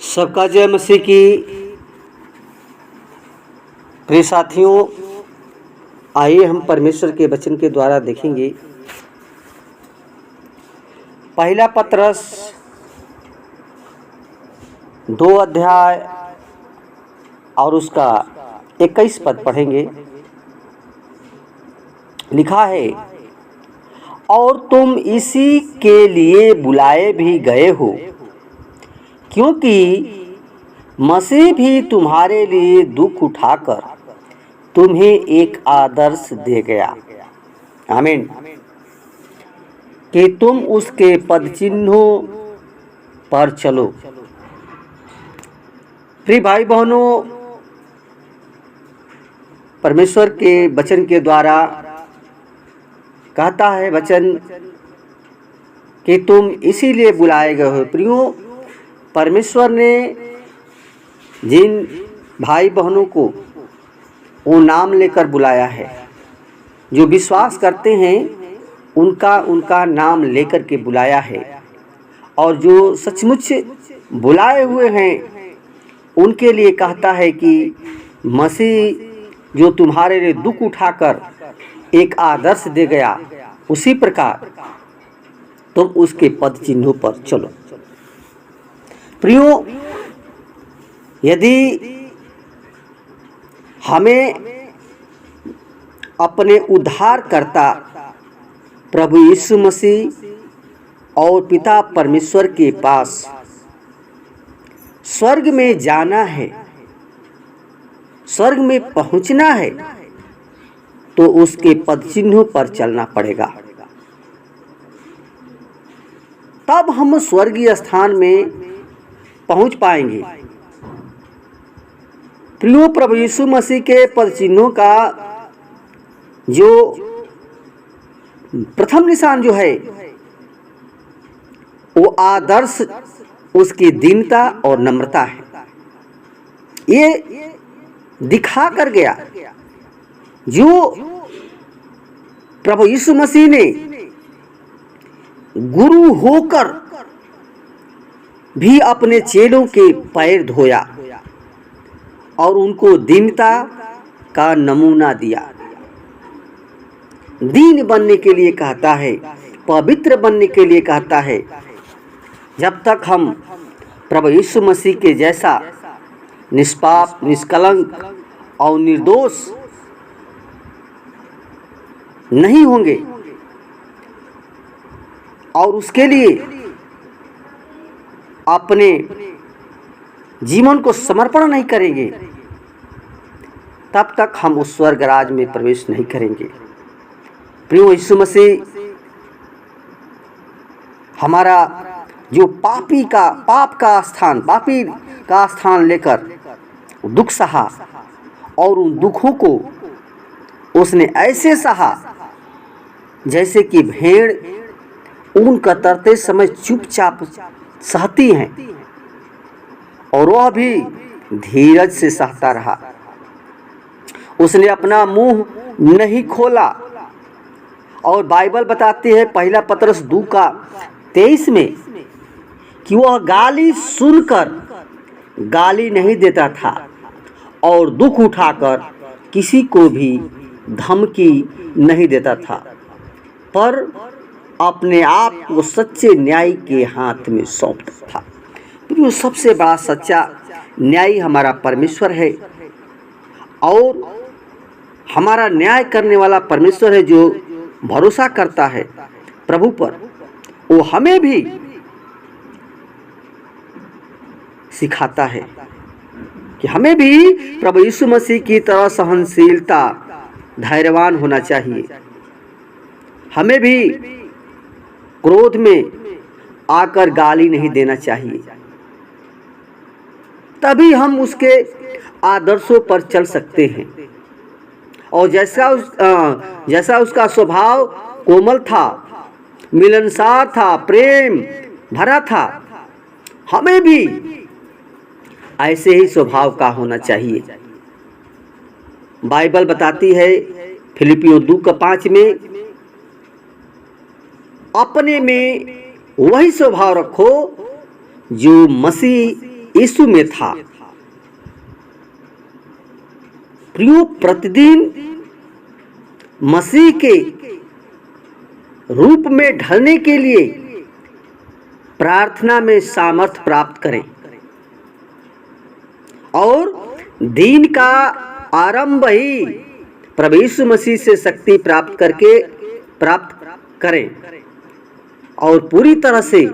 सबका जय मसीह की। प्रिय साथियों, आइए हम परमेश्वर के वचन के द्वारा देखेंगे पहला पतरस 2 अध्याय और उसका 21 पद पढ़ेंगे। लिखा है, और तुम इसी के लिए बुलाए भी गए हो, क्योंकि मसीह भी तुम्हारे लिए दुख उठाकर तुम्हें एक आदर्श दे गया। आमीन। कि तुम उसके पद चिन्हों पर चलो। प्रिय भाई बहनों, परमेश्वर के वचन के द्वारा कहता है वचन कि तुम इसीलिए बुलाए गए हो। प्रियो, परमेश्वर ने जिन भाई बहनों को वो नाम लेकर बुलाया है, जो विश्वास करते हैं उनका नाम लेकर के बुलाया है, और जो सचमुच बुलाए हुए हैं उनके लिए कहता है कि मसीह जो तुम्हारे लिए दुख उठाकर एक आदर्श दे गया, उसी प्रकार तुम उसके पद चिन्हों पर चलो। प्रियो, यदि हमें अपने उद्धारकर्ता प्रभु यीशु मसीह और पिता परमेश्वर के पास स्वर्ग में जाना है, स्वर्ग में पहुंचना है, तो उसके पद चिन्हों पर चलना पड़ेगा। तब हम स्वर्गीय स्थान में पहुंच पाएंगे। प्रियो, प्रभु यीशु मसीह के पद चिन्हों का जो प्रथम निशान जो है वो आदर्श उसकी दीनता और नम्रता है। ये दिखा कर गया जो प्रभु यीशु मसीह ने गुरु होकर भी अपने चेलों के पैर धोया और उनको दीनता का नमूना दिया। दीन बनने के लिए कहता है, पवित्र बनने के लिए कहता है। जब तक हम प्रभु यीशु मसीह के जैसा निष्पाप, निष्कलंक और निर्दोष नहीं होंगे और उसके लिए अपने जीवन को समर्पण नहीं करेंगे, तब तक हम उस स्वर्ग राज में प्रवेश नहीं करेंगे। प्रिय यीशु मसीह हमारा जो पापी का स्थान लेकर दुख सहा, और उन दुखों को उसने ऐसे सहा जैसे कि भेड़ ऊन कतरते समय चुपचाप सहती हैं, और वह भी धीरज से सहता रहा। उसने अपना मुंह नहीं खोला। और बाइबल बताती है पहला पतरस 2:23 में कि वह गाली सुनकर गाली नहीं देता था और दुख उठाकर किसी को भी धमकी नहीं देता था, पर अपने आप को सच्चे न्यायी के हाथ में सौंपता था। तो सबसे बड़ा सच्चा न्यायी हमारा परमेश्वर है, और हमारा न्याय करने वाला परमेश्वर है। जो भरोसा करता है प्रभु पर, वो हमें भी सिखाता है कि हमें भी प्रभु यीशु मसीह की तरह सहनशीलता, धैर्यवान होना चाहिए। हमें भी क्रोध में आकर गाली नहीं देना चाहिए। तभी हम उसके आदर्शों पर चल सकते हैं। और जैसा उसका स्वभाव कोमल था, मिलनसार था, प्रेम भरा था, हमें भी ऐसे ही स्वभाव का होना चाहिए। बाइबल बताती है फिलिपियों 2:5 में, अपने में वही स्वभाव रखो जो मसीह यीशु में था। प्रियो, प्रतिदिन मसीह के रूप में ढलने के लिए प्रार्थना में सामर्थ्य प्राप्त करें और दिन का आरंभ ही प्रभु यीशु मसीह से शक्ति प्राप्त करें और पूरी तरह से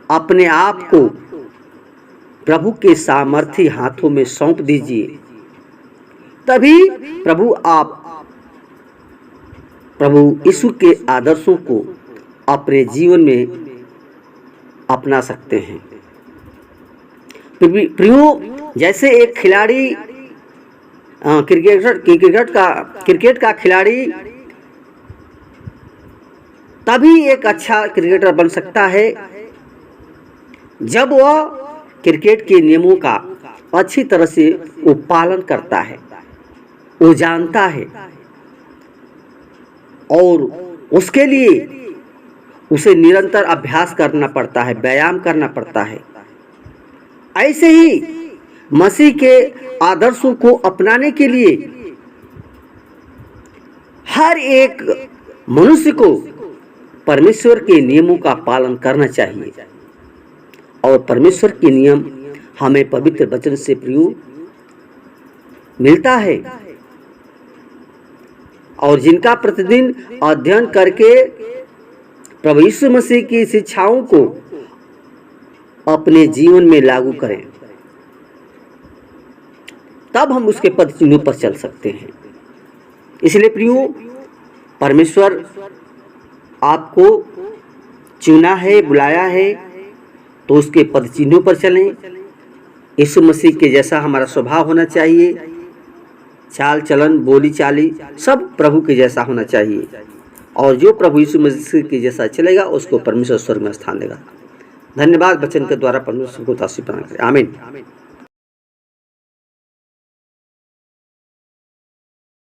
अपने आप को प्रभु के सामर्थी हाथों में सौंप दीजिए। तभी प्रभु यीशु के आदर्शों को अपने जीवन में अपना सकते हैं। प्रियो, जैसे एक खिलाड़ी क्रिकेट का खिलाड़ी तभी एक अच्छा क्रिकेटर बन सकता है जब वह क्रिकेट के नियमों का अच्छी तरह से वो पालन करता है, वो जानता है और उसके लिए उसे निरंतर अभ्यास करना पड़ता है, व्यायाम करना पड़ता है। ऐसे ही मसीह के आदर्शों को अपनाने के लिए हर एक मनुष्य को परमेश्वर के नियमों का पालन करना चाहिए और परमेश्वर के नियम हमें पवित्र वचन से प्रियो मिलता है और जिनका प्रतिदिन अध्ययन करके प्रभु यीशु मसीह की शिक्षाओं को अपने जीवन में लागू करें, तब हम उसके पद चिन्हों पर चल सकते हैं। इसलिए प्रियो, परमेश्वर आपको चुना है, बुलाया है, तो उसके पद चिन्हों पर चलें। यीशु मसीह के जैसा हमारा स्वभाव होना चाहिए, चाल चलन बोली चाली सब प्रभु के जैसा होना चाहिए और जो प्रभु यीशु मसीह के जैसा चलेगा उसको परमेश्वर स्वर्ग में स्थान देगा। धन्यवाद। वचन के द्वारा परमेश्वर को आशीष प्रदान करें। आमीन।